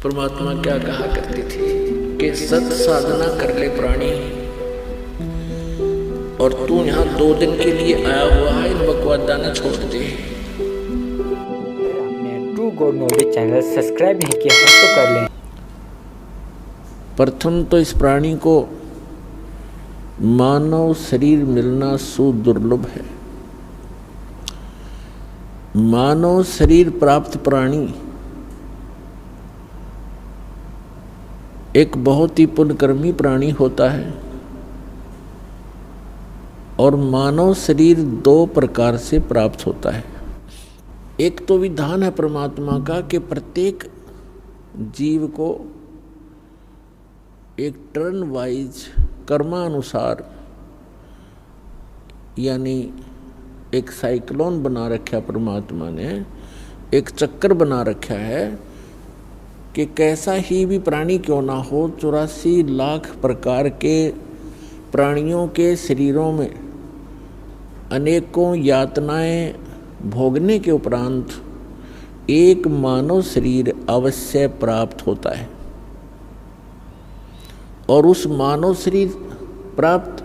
परमात्मा क्या कहा करती थी कि सत साधना कर ले प्राणी, और तू यहाँ 2 दिन के लिए आया हुआ है, इन बकवादाना छोड़ दे। आपने true God knowledge channel subscribe नहीं किया है तो कर लें। प्रथम तो इस प्राणी को मानव शरीर मिलना सुदुर्लभ है। मानव शरीर प्राप्त प्राणी एक बहुत ही पुण्यकर्मी प्राणी होता है, और मानव शरीर 2 प्रकार से प्राप्त होता है। एक तो विधान है परमात्मा का कि प्रत्येक जीव को एक टर्न वाइज कर्मानुसार, यानी एक साइक्लोन बना रखा परमात्मा ने, एक चक्कर बना रखा है कि कैसा ही भी प्राणी क्यों ना हो, 84 लाख प्रकार के प्राणियों के शरीरों में अनेकों यातनाएं भोगने के उपरांत एक मानव शरीर अवश्य प्राप्त होता है। और उस मानव शरीर प्राप्त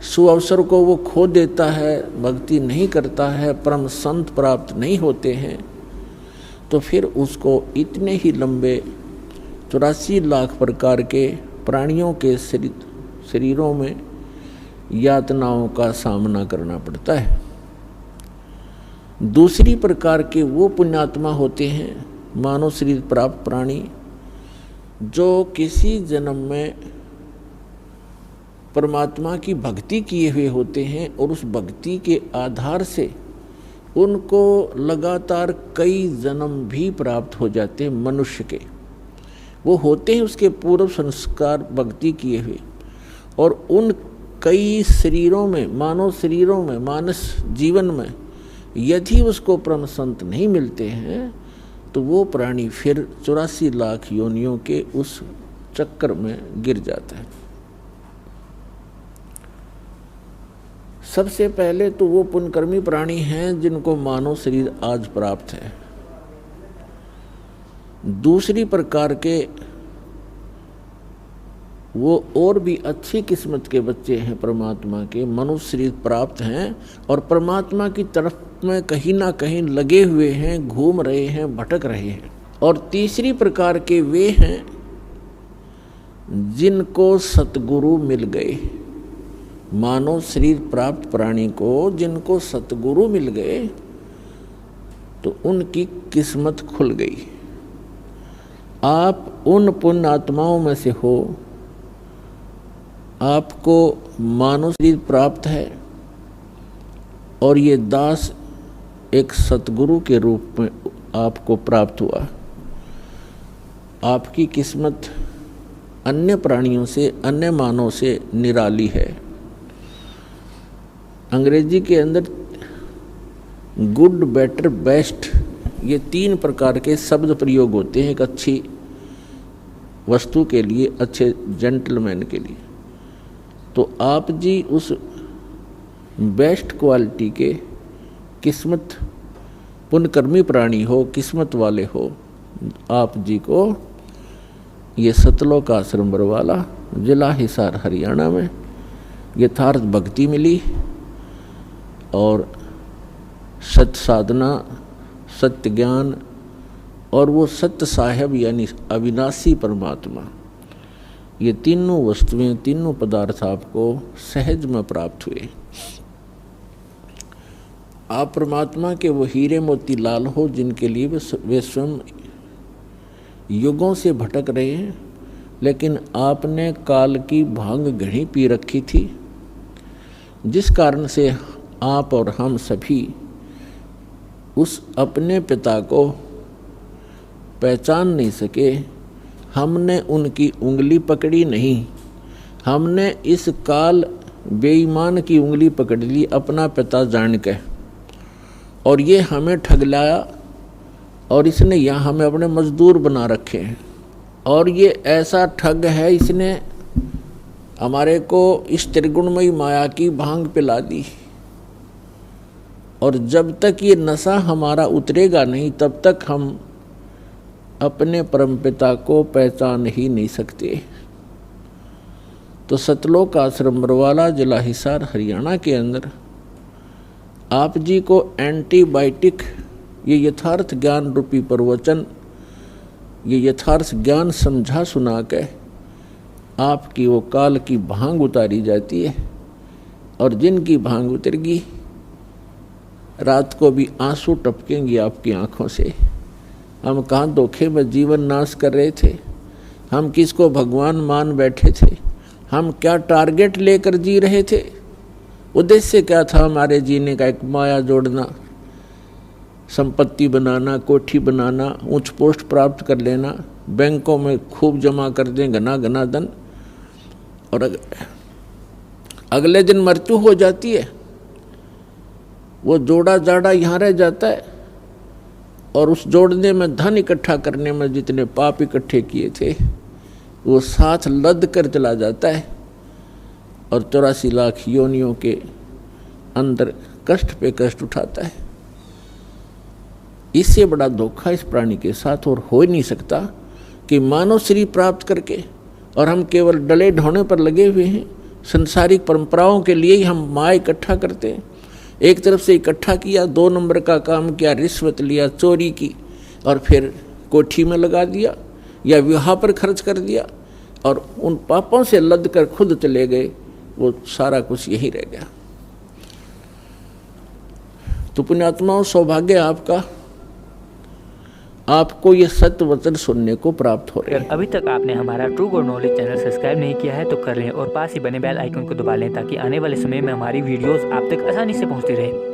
सुअवसर को वो खो देता है, भक्ति नहीं करता है, परम संत प्राप्त नहीं होते हैं, तो फिर उसको इतने ही लंबे 84 लाख प्रकार के प्राणियों के शरीरों में यातनाओं का सामना करना पड़ता है। दूसरी प्रकार के वो पुण्यात्मा होते हैं, मानव शरीर प्राप्त प्राणी, जो किसी जन्म में परमात्मा की भक्ति किए हुए होते हैं, और उस भक्ति के आधार से उनको लगातार कई जन्म भी प्राप्त हो जाते हैं मनुष्य के। वो होते हैं उसके पूर्व संस्कार भक्ति किए हुए, और उन कई शरीरों में, मानव शरीरों में, मानस जीवन में यदि उसको परम संत नहीं मिलते हैं, तो वो प्राणी फिर 84 लाख योनियों के उस चक्कर में गिर जाता है। सबसे पहले तो वो पुण्यकर्मी प्राणी हैं जिनको मानव शरीर आज प्राप्त है। दूसरी प्रकार के वो और भी अच्छी किस्मत के बच्चे हैं परमात्मा के, मनुष्य शरीर प्राप्त हैं और परमात्मा की तरफ में कहीं ना कहीं लगे हुए हैं, घूम रहे हैं, भटक रहे हैं। और तीसरी प्रकार के वे हैं जिनको सतगुरु मिल गए। मानव शरीर प्राप्त प्राणी को जिनको सतगुरु मिल गए, तो उनकी किस्मत खुल गई। आप उन पुण्य आत्माओं में से हो, आपको मानव शरीर प्राप्त है, और ये दास एक सतगुरु के रूप में आपको प्राप्त हुआ। आपकी किस्मत अन्य प्राणियों से, अन्य मानव से निराली है। अंग्रेजी के अंदर गुड, बेटर, बेस्ट, ये 3 प्रकार के शब्द प्रयोग होते हैं एक अच्छी वस्तु के लिए, अच्छे जेंटलमैन के लिए। तो आप जी उस बेस्ट क्वालिटी के किस्मत पुण्यकर्मी प्राणी हो, किस्मत वाले हो। आप जी को ये सतलोक आश्रम बरवाला, जिला हिसार, हरियाणा में यथार्थ भक्ति मिली, और सत्य साधना, सत्य ज्ञान, और वो सत्य साहेब यानी अविनाशी परमात्मा, ये तीनों वस्तुएं, तीनों पदार्थ आपको सहज में प्राप्त हुए। आप परमात्मा के वो हीरे मोती लाल हो जिनके लिए वे स्वयं युगों से भटक रहे हैं, लेकिन आपने काल की भांग घड़ी पी रखी थी, जिस कारण से आप और हम सभी उस अपने पिता को पहचान नहीं सके। हमने उनकी उंगली पकड़ी नहीं, हमने इस काल बेईमान की उंगली पकड़ ली अपना पिता जान के, और ये हमें ठगलाया, और इसने यहाँ हमें अपने मजदूर बना रखे हैं। और ये ऐसा ठग है, इसने हमारे को इस त्रिगुणमयी माया की भांग पिला दी, और जब तक ये नशा हमारा उतरेगा नहीं, तब तक हम अपने परमपिता को पहचान ही नहीं सकते। तो सतलोक आश्रम बरवाला, जिला हिसार, हरियाणा के अंदर आप जी को एंटीबायोटिक, ये यथार्थ ज्ञान रूपी प्रवचन, ये यथार्थ ज्ञान समझा सुना के आपकी वो काल की भांग उतारी जाती है। और जिनकी भांग उतरेगी, रात को भी आंसू टपकेंगे आपकी आंखों से। हम कहाँ धोखे में जीवन नाश कर रहे थे, हम किसको भगवान मान बैठे थे, हम क्या टारगेट लेकर जी रहे थे, उद्देश्य क्या था हमारे जीने का? एक माया जोड़ना, संपत्ति बनाना, कोठी बनाना, उच्च पोस्ट प्राप्त कर लेना, बैंकों में खूब जमा कर दें घना घना धन, और अगले दिन मृत्यु हो जाती है। वो जोड़ा जाड़ा यहाँ रह जाता है, और उस जोड़ने में, धन इकट्ठा करने में जितने पाप इकट्ठे किए थे वो साथ लद कर चला जाता है, और 84 लाख योनियों के अंदर कष्ट पे कष्ट उठाता है। इससे बड़ा धोखा इस प्राणी के साथ और हो ही नहीं सकता कि मानव शरीर प्राप्त करके और हम केवल डले ढोने पर लगे हुए हैं। संसारिक परंपराओं के लिए ही हम माया इकट्ठा करते हैं। एक तरफ से इकट्ठा किया, 2 नंबर का काम किया, रिश्वत लिया, चोरी की, और फिर कोठी में लगा दिया या विवाह पर खर्च कर दिया, और उन पापों से लद कर खुद चले गए। वो सारा कुछ यही रह गया। तो पुण्यात्माओं, सौभाग्य आपका, आपको ये सत्य वचन सुनने को प्राप्त हो रहा है। अभी तक आपने हमारा true God knowledge channel subscribe नहीं किया है तो कर लें, और पास ही बने बेल आइकन को दबा लें ताकि आने वाले समय में हमारी वीडियोस आप तक आसानी से पहुंचती रहे।